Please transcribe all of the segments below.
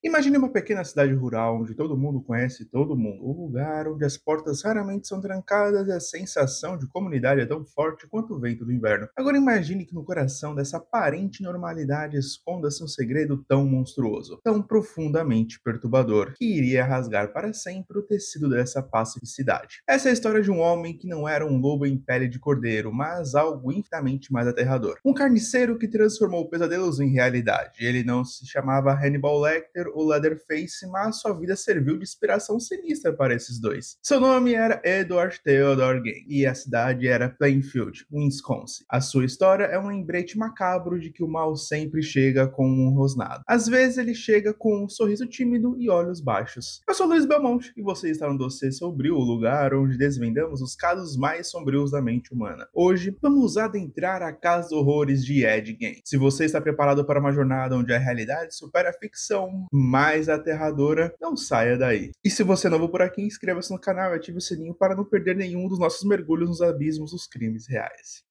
Imagine uma pequena cidade rural onde todo mundo conhece todo mundo, um lugar onde as portas raramente são trancadas e a sensação de comunidade é tão forte quanto o vento do inverno. Agora imagine que no coração dessa aparente normalidade esconda-se um segredo tão monstruoso, tão profundamente perturbador, que iria rasgar para sempre o tecido dessa pacificidade. Essa é a história de um homem que não era um lobo em pele de cordeiro, mas algo infinitamente mais aterrador. Um carniceiro que transformou pesadelos em realidade. Ele não se chamava Hannibal Lecter ou Leatherface, mas sua vida serviu de inspiração sinistra para esses dois. Seu nome era Edward Theodore Gain, e a cidade era Plainfield, Wisconsin. A sua história é um lembrete macabro de que o mal sempre chega com um rosnado. Às vezes ele chega com um sorriso tímido e olhos baixos. Eu sou Luiz Belmonte, e você está no Dossiê Sombrio, o lugar onde desvendamos os casos mais sombrios da mente humana. Hoje, vamos adentrar a casa dos horrores de Ed Gein. Se você está preparado para uma jornada onde a realidade supera a ficção mais aterradora, não saia daí. E se você é novo por aqui, inscreva-se no canal e ative o sininho para não perder nenhum dos nossos mergulhos nos abismos dos crimes reais.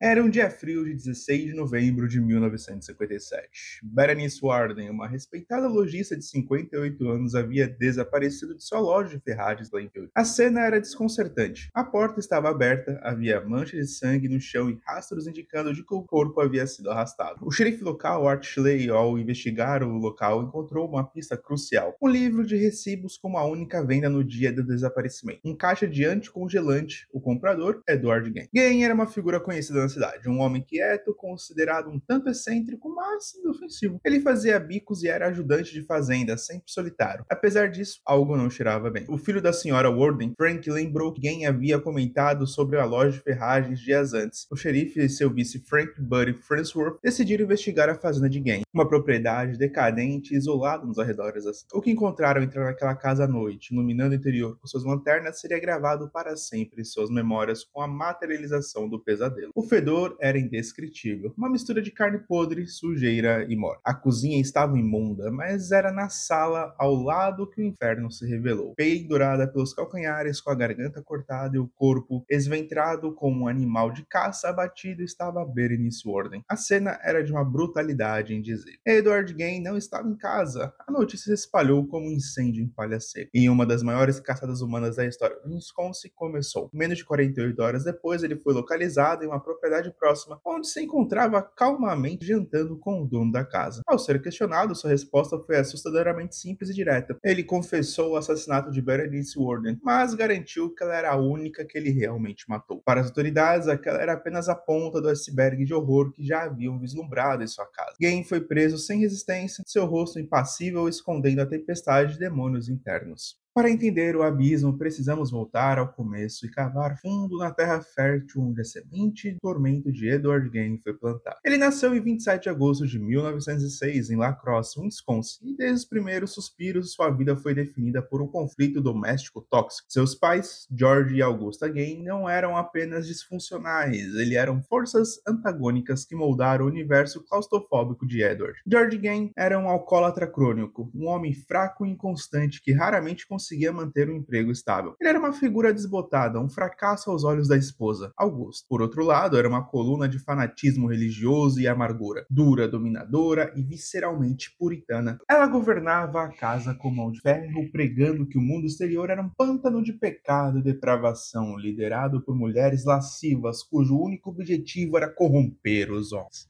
Era um dia frio de 16 de novembro de 1957. Berenice Warden, uma respeitada lojista de 58 anos, havia desaparecido de sua loja de ferragens em Plainfield. A cena era desconcertante. A porta estava aberta, havia manchas de sangue no chão e rastros indicando de que o corpo havia sido arrastado. O xerife local, Art Schley, ao investigar o local, encontrou uma pista crucial: um livro de recibos como a única venda no dia do desaparecimento. Um caixa de anticongelante, o comprador, Edward Gain. Gain era uma figura conhecida na cidade, um homem quieto, considerado um tanto excêntrico, mas inofensivo. Ele fazia bicos e era ajudante de fazenda, sempre solitário. Apesar disso, algo não cheirava bem. O filho da senhora Warden, Frank, lembrou que Gain havia comentado sobre a loja de ferragens dias antes. O xerife e seu vice Frank Buddy Farnsworth decidiram investigar a fazenda de Gain, uma propriedade decadente e isolada nos arredores da cidade. O que encontraram entrando naquela casa à noite, iluminando o interior com suas lanternas, seria gravado para sempre em suas memórias com a materialização do pesadelo. O fedor era indescritível, uma mistura de carne podre, sujeira e morte. A cozinha estava imunda, mas era na sala ao lado que o inferno se revelou. Pendurada pelos calcanhares, com a garganta cortada e o corpo esventrado como um animal de caça abatido, estava Berenice Warden. A cena era de uma brutalidade indizível. Edward Gain não estava em casa. A notícia se espalhou como um incêndio em palha seca. E uma das maiores caçadas humanas da história do Wisconsin começou. Menos de 48 horas depois, ele foi localizado em uma propriedade próxima, onde se encontrava calmamente jantando com o dono da casa. Ao ser questionado, sua resposta foi assustadoramente simples e direta. Ele confessou o assassinato de Berenice Warden, mas garantiu que ela era a única que ele realmente matou. Para as autoridades, aquela era apenas a ponta do iceberg de horror que já haviam vislumbrado em sua casa. Gain foi preso sem resistência, seu rosto impassível escondendo a tempestade de demônios internos. Para entender o abismo, precisamos voltar ao começo e cavar fundo na terra fértil onde a semente de tormento de Edward Gain foi plantada. Ele nasceu em 27 de agosto de 1906 em La Crosse, Wisconsin, e desde os primeiros suspiros sua vida foi definida por um conflito doméstico tóxico. Seus pais, George e Augusta Gain, não eram apenas disfuncionais, eles eram forças antagônicas que moldaram o universo claustrofóbico de Edward. George Gain era um alcoólatra crônico, um homem fraco e inconstante que raramente conseguia manter um emprego estável. Ele era uma figura desbotada, um fracasso aos olhos da esposa, Augusta. Por outro lado, era uma coluna de fanatismo religioso e amargura, dura, dominadora e visceralmente puritana. Ela governava a casa com mão de ferro, pregando que o mundo exterior era um pântano de pecado e depravação, liderado por mulheres lascivas, cujo único objetivo era corromper os homens.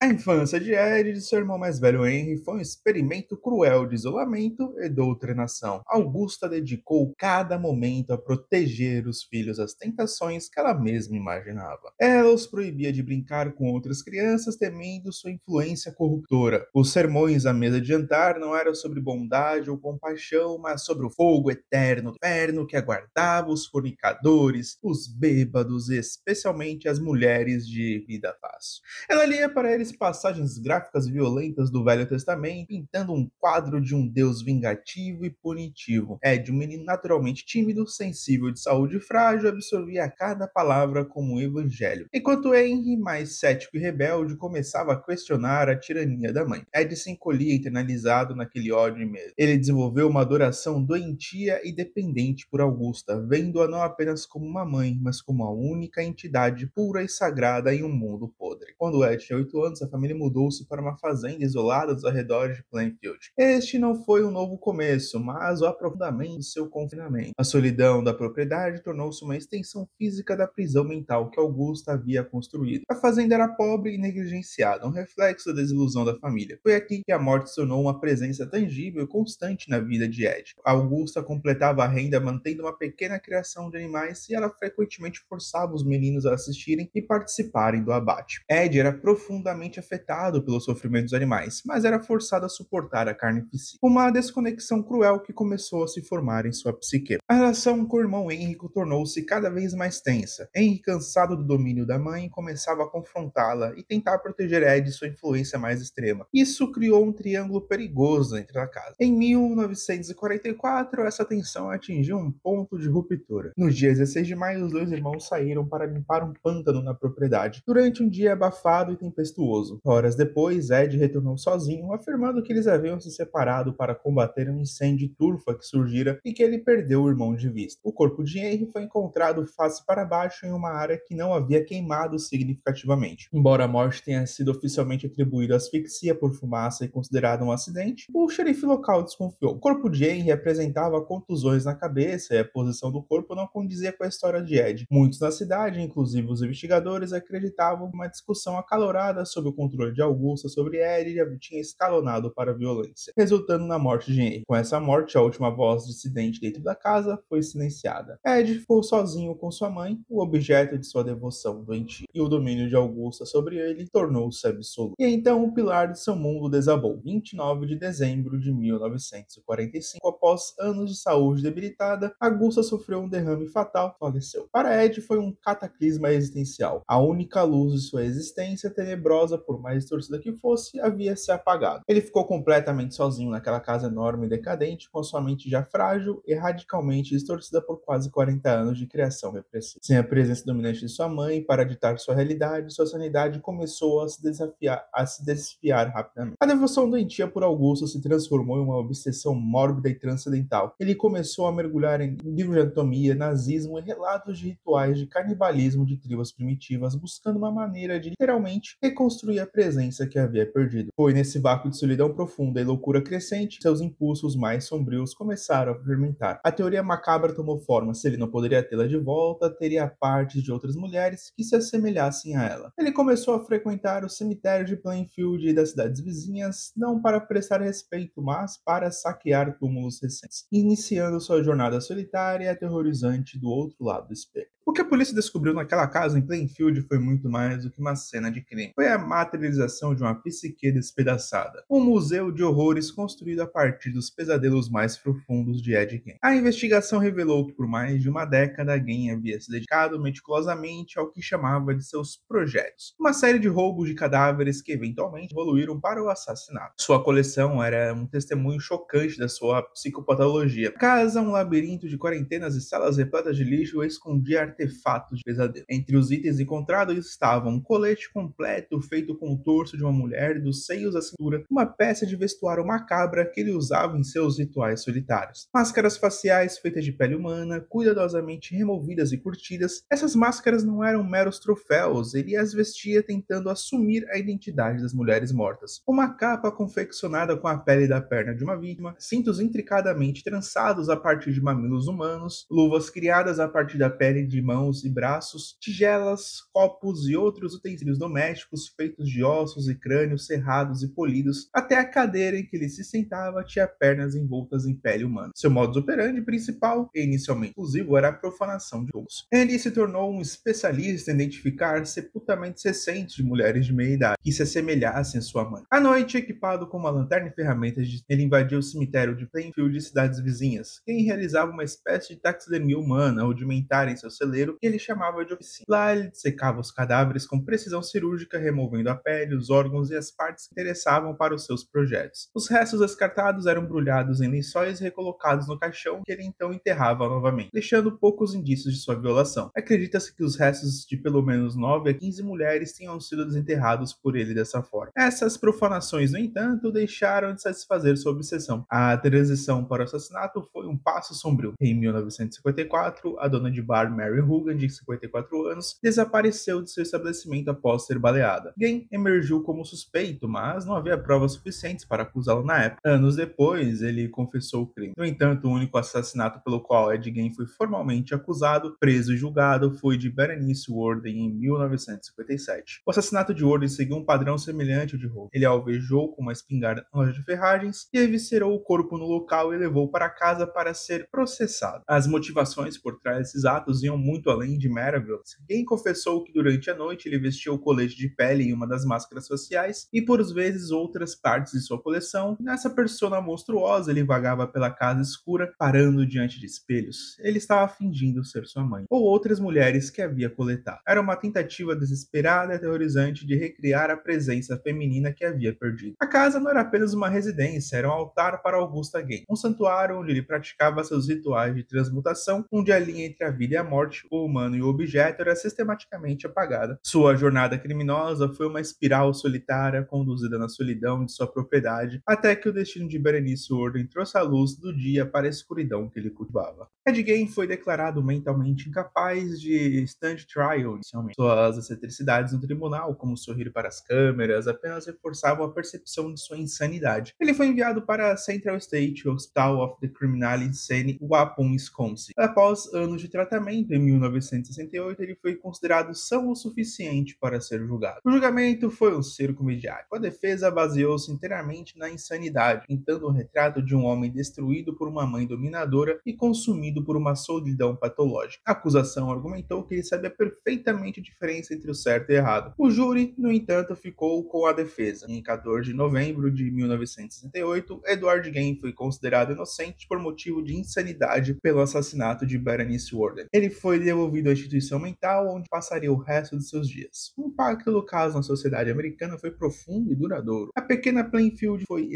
A infância de Ed e de seu irmão mais velho Henry foi um experimento cruel de isolamento e doutrinação. Augusta dedicou cada momento a proteger os filhos das tentações que ela mesma imaginava. Ela os proibia de brincar com outras crianças, temendo sua influência corruptora. Os sermões à mesa de jantar não eram sobre bondade ou compaixão, mas sobre o fogo eterno do inferno que aguardava os fornicadores, os bêbados e especialmente as mulheres de vida fácil. Ela lia para eles grandes passagens gráficas violentas do Velho Testamento, pintando um quadro de um Deus vingativo e punitivo. Ed, um menino naturalmente tímido, sensível, de saúde frágil, absorvia cada palavra como um evangelho, enquanto Henry, mais cético e rebelde, começava a questionar a tirania da mãe. Ed se encolhia internalizado naquele ódio imenso. Ele desenvolveu uma adoração doentia e dependente por Augusta, vendo-a não apenas como uma mãe, mas como a única entidade pura e sagrada em um mundo podre. Quando Ed tinha 8 anos, a família mudou-se para uma fazenda isolada dos arredores de Plainfield. Este não foi um novo começo, mas o aprofundamento do seu confinamento. A solidão da propriedade tornou-se uma extensão física da prisão mental que Augusta havia construído. A fazenda era pobre e negligenciada, um reflexo da desilusão da família. Foi aqui que a morte se tornou uma presença tangível e constante na vida de Ed. Augusta completava a renda mantendo uma pequena criação de animais e ela frequentemente forçava os meninos a assistirem e participarem do abate. Ed era profundamente afetado pelo sofrimento dos animais, mas era forçado a suportar a carnificina. Uma desconexão cruel que começou a se formar em sua psique. A relação com o irmão Henrico tornou-se cada vez mais tensa. Henry, cansado do domínio da mãe, começava a confrontá-la e tentar proteger Ed de sua influência mais extrema. Isso criou um triângulo perigoso dentro da casa. Em 1944, essa tensão atingiu um ponto de ruptura. No dia 16 de maio, os dois irmãos saíram para limpar um pântano na propriedade, durante um dia abafado e tempestuoso. Horas depois, Ed retornou sozinho, afirmando que eles haviam se separado para combater um incêndio de turfa que surgira e que ele perdeu o irmão de vista. O corpo de Henry foi encontrado face para baixo em uma área que não havia queimado significativamente. Embora a morte tenha sido oficialmente atribuída à asfixia por fumaça e considerada um acidente, o xerife local desconfiou. O corpo de Henry apresentava contusões na cabeça e a posição do corpo não condizia com a história de Ed. Muitos na cidade, inclusive os investigadores, acreditavam que uma discussão acalorada sobre o controle de Augusta sobre Ed tinha escalonado para a violência, resultando na morte de Henry. Com essa morte, a última voz dissidente dentro da casa foi silenciada. Ed ficou sozinho com sua mãe, o objeto de sua devoção doentia, e o domínio de Augusta sobre ele tornou-se absoluto. E então o pilar de seu mundo desabou. 29 de dezembro de 1945, após anos de saúde debilitada, Augusta sofreu um derrame fatal e faleceu. Para Ed foi um cataclisma existencial. A única luz de sua existência, tenebrosa por mais distorcida que fosse, havia se apagado. Ele ficou completamente sozinho naquela casa enorme e decadente, com sua mente já frágil e radicalmente distorcida por quase 40 anos de criação repressiva. Sem a presença dominante de sua mãe para ditar sua realidade, sua sanidade começou a se desfiar rapidamente. A devoção doentia por Augusto se transformou em uma obsessão mórbida e transcendental. Ele começou a mergulhar em livros de anatomia, nazismo e relatos de rituais de canibalismo de tribos primitivas, buscando uma maneira de literalmente reconstruir a presença que havia perdido. Foi nesse vácuo de solidão profunda e loucura crescente que seus impulsos mais sombrios começaram a fermentar. A teoria macabra tomou forma. Se ele não poderia tê-la de volta, teria partes de outras mulheres que se assemelhassem a ela. Ele começou a frequentar o cemitério de Plainfield e das cidades vizinhas, não para prestar respeito, mas para saquear túmulos recentes, iniciando sua jornada solitária e aterrorizante do outro lado do espelho. O que a polícia descobriu naquela casa em Plainfield foi muito mais do que uma cena de crime. Foi a materialização de uma psique despedaçada. Um museu de horrores construído a partir dos pesadelos mais profundos de Ed Gein. A investigação revelou que por mais de uma década Gein havia se dedicado meticulosamente ao que chamava de seus projetos. Uma série de roubos de cadáveres que eventualmente evoluíram para o assassinato. Sua coleção era um testemunho chocante da sua psicopatologia. A casa, um labirinto de quarentenas e salas repletas de lixo, escondia artefatos de pesadelo. Entre os itens encontrados estavam um colete completo feito com o torso de uma mulher dos seios à cintura, uma peça de vestuário macabra que ele usava em seus rituais solitários. Máscaras faciais feitas de pele humana, cuidadosamente removidas e curtidas. Essas máscaras não eram meros troféus, ele as vestia tentando assumir a identidade das mulheres mortas. Uma capa confeccionada com a pele da perna de uma vítima, cintos intricadamente trançados a partir de mamilos humanos, luvas criadas a partir da pele de mãos e braços, tigelas, copos e outros utensílios domésticos feitos de ossos e crânios serrados e polidos, até a cadeira em que ele se sentava tinha pernas envoltas em pele humana. Seu modus operandi principal, e inicialmente exclusivo, era a profanação de túmulos. Ele se tornou um especialista em identificar sepultamentos recentes de mulheres de meia idade que se assemelhassem à sua mãe. À noite, equipado com uma lanterna e ferramentas, ele invadiu o cemitério de Plainfield e cidades vizinhas, quem realizava uma espécie de taxidermia humana, rudimentar em seus celeiro que ele chamava de oficina. Lá ele dissecava os cadáveres com precisão cirúrgica, removendo a pele, os órgãos e as partes que interessavam para os seus projetos. Os restos descartados eram embrulhados em lençóis e recolocados no caixão, que ele então enterrava novamente, deixando poucos indícios de sua violação. Acredita-se que os restos de pelo menos 9 a 15 mulheres tenham sido desenterrados por ele dessa forma. Essas profanações, no entanto, deixaram de satisfazer sua obsessão. A transição para o assassinato foi um passo sombrio. Em 1954, a dona de bar Mary Hogan, de 54 anos, desapareceu de seu estabelecimento após ser baleada. Gain emergiu como suspeito, mas não havia provas suficientes para acusá-lo na época. Anos depois, ele confessou o crime. No entanto, o único assassinato pelo qual Ed Gein foi formalmente acusado, preso e julgado foi de Berenice Worden em 1957. O assassinato de Worden seguiu um padrão semelhante ao de Hogan. Ele a alvejou com uma espingarda na loja de ferragens e eviscerou o corpo no local e levou para casa para ser processado. As motivações por trás desses atos iam muito além de mera violência. Gein confessou que durante a noite ele vestiu o colete de pele em uma das máscaras faciais e por vezes outras partes de sua coleção. Nessa persona monstruosa ele vagava pela casa escura, parando diante de espelhos. Ele estava fingindo ser sua mãe ou outras mulheres que havia coletado. Era uma tentativa desesperada e aterrorizante de recriar a presença feminina que havia perdido. A casa não era apenas uma residência, era um altar para Augusta Gein, um santuário onde ele praticava seus rituais de transmutação, onde a linha entre a vida e a morte, o humano e o objeto era sistematicamente apagada. Sua jornada criminosa foi uma espiral solitária conduzida na solidão de sua propriedade, até que o destino de Berenice Worden trouxe a luz do dia para a escuridão que ele cultivava. Ed Gein foi declarado mentalmente incapaz de stand trial inicialmente. Suas excentricidades no tribunal, como sorrir para as câmeras, apenas reforçavam a percepção de sua insanidade. Ele foi enviado para a Central State Hospital of the Criminal Insane, Waupun, Wisconsin. Após anos de tratamento, em 1968, ele foi considerado são o suficiente para ser julgado. O julgamento foi um circo midiático. A defesa baseou-se inteiramente na insanidade, pintando o retrato de um homem destruído por uma mãe dominadora e consumido por uma solidão patológica. A acusação argumentou que ele sabia perfeitamente a diferença entre o certo e o errado. O júri, no entanto, ficou com a defesa. Em 14 de novembro de 1968, Edward Gein foi considerado inocente por motivo de insanidade pelo assassinato de Berenice Worden. Ele foi devolvido à instituição mental, onde passaria o resto de seus dias. O impacto do caso na sociedade americana foi profundo e duradouro. A pequena Plainfield foi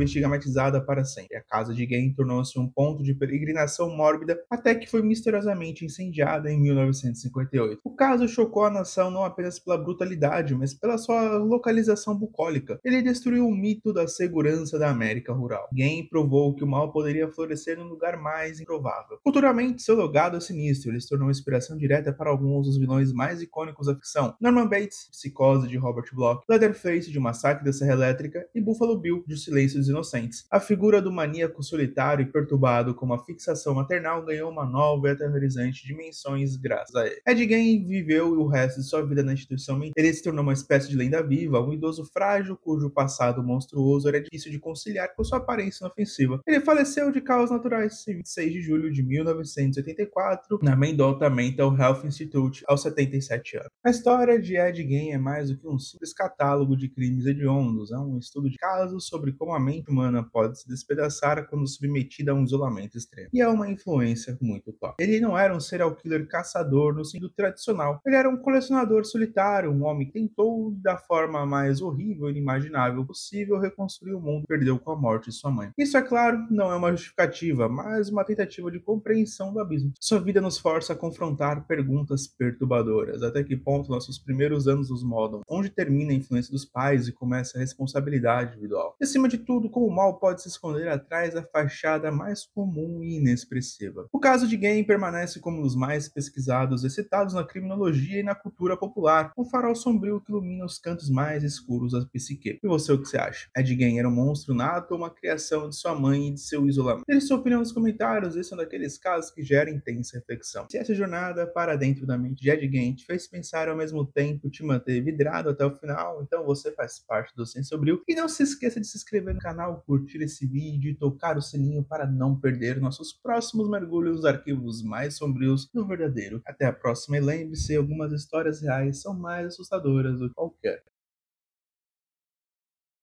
estigmatizada para sempre. A casa de Gein tornou-se um ponto de peregrinação mórbida até que foi misteriosamente incendiada em 1958. O caso chocou a nação não apenas pela brutalidade, mas pela sua localização bucólica. Ele destruiu o mito da segurança da América rural. Gein provou que o mal poderia florescer num lugar mais improvável. Culturalmente, seu legado é sinistro. Ele se tornou inspiração direta para alguns dos vilões mais icônicos da ficção. Norman Bates, Psicose, de Robert Bloch, Leatherface, de Massacre da Serra Elétrica, e Buffalo Bill, de Silêncio dos Inocentes. A figura do maníaco solitário e perturbado com uma fixação maternal ganhou uma nova e aterrorizante dimensões graças a ele. Ed Gein viveu o resto de sua vida na instituição mental. Ele se tornou uma espécie de lenda viva, um idoso frágil cujo passado monstruoso era difícil de conciliar com sua aparência inofensiva. Ele faleceu de causas naturais em 26 de julho de 1984 na Mendota Mental Health Institute aos 77 anos. A história de Ed Gein é mais do que um simples catálogo de crimes hediondos, é um estudo de casos sobre como a mente humana pode se despedaçar quando submetida a um isolamento extremo. E é uma influência muito top. Ele não era um serial killer caçador no sentido tradicional. Ele era um colecionador solitário, um homem que tentou, da forma mais horrível e inimaginável possível, reconstruir o mundo que perdeu com a morte de sua mãe. Isso, é claro, não é uma justificativa, mas uma tentativa de compreensão do abismo. Sua vida nos força a confrontar perguntas perturbadoras. Até que ponto nossos primeiros anos nos moldam? Onde termina a influência dos pais e começa a responsabilidade individual? E, acima de tudo, como o mal pode se esconder atrás da fachada mais comum e inexpressiva. O caso de Gein permanece como um dos mais pesquisados e citados na criminologia e na cultura popular, um farol sombrio que ilumina os cantos mais escuros da psique. E você, o que você acha? Ed Gein era um monstro nato ou uma criação de sua mãe e de seu isolamento? Deixe sua opinião nos comentários, esse é um daqueles casos que gera intensa reflexão. Se essa jornada para dentro da mente de Ed Gein te fez pensar ao mesmo tempo te manter vidrado até o final, então você faz parte do Sem Sombrio. E não se esqueça de se inscrever no canal, curtir esse vídeo e tocar o sininho para não perder nossos próximos mergulhos nos arquivos mais sombrios do verdadeiro. Até a próxima e lembre-se, algumas histórias reais são mais assustadoras do que qualquer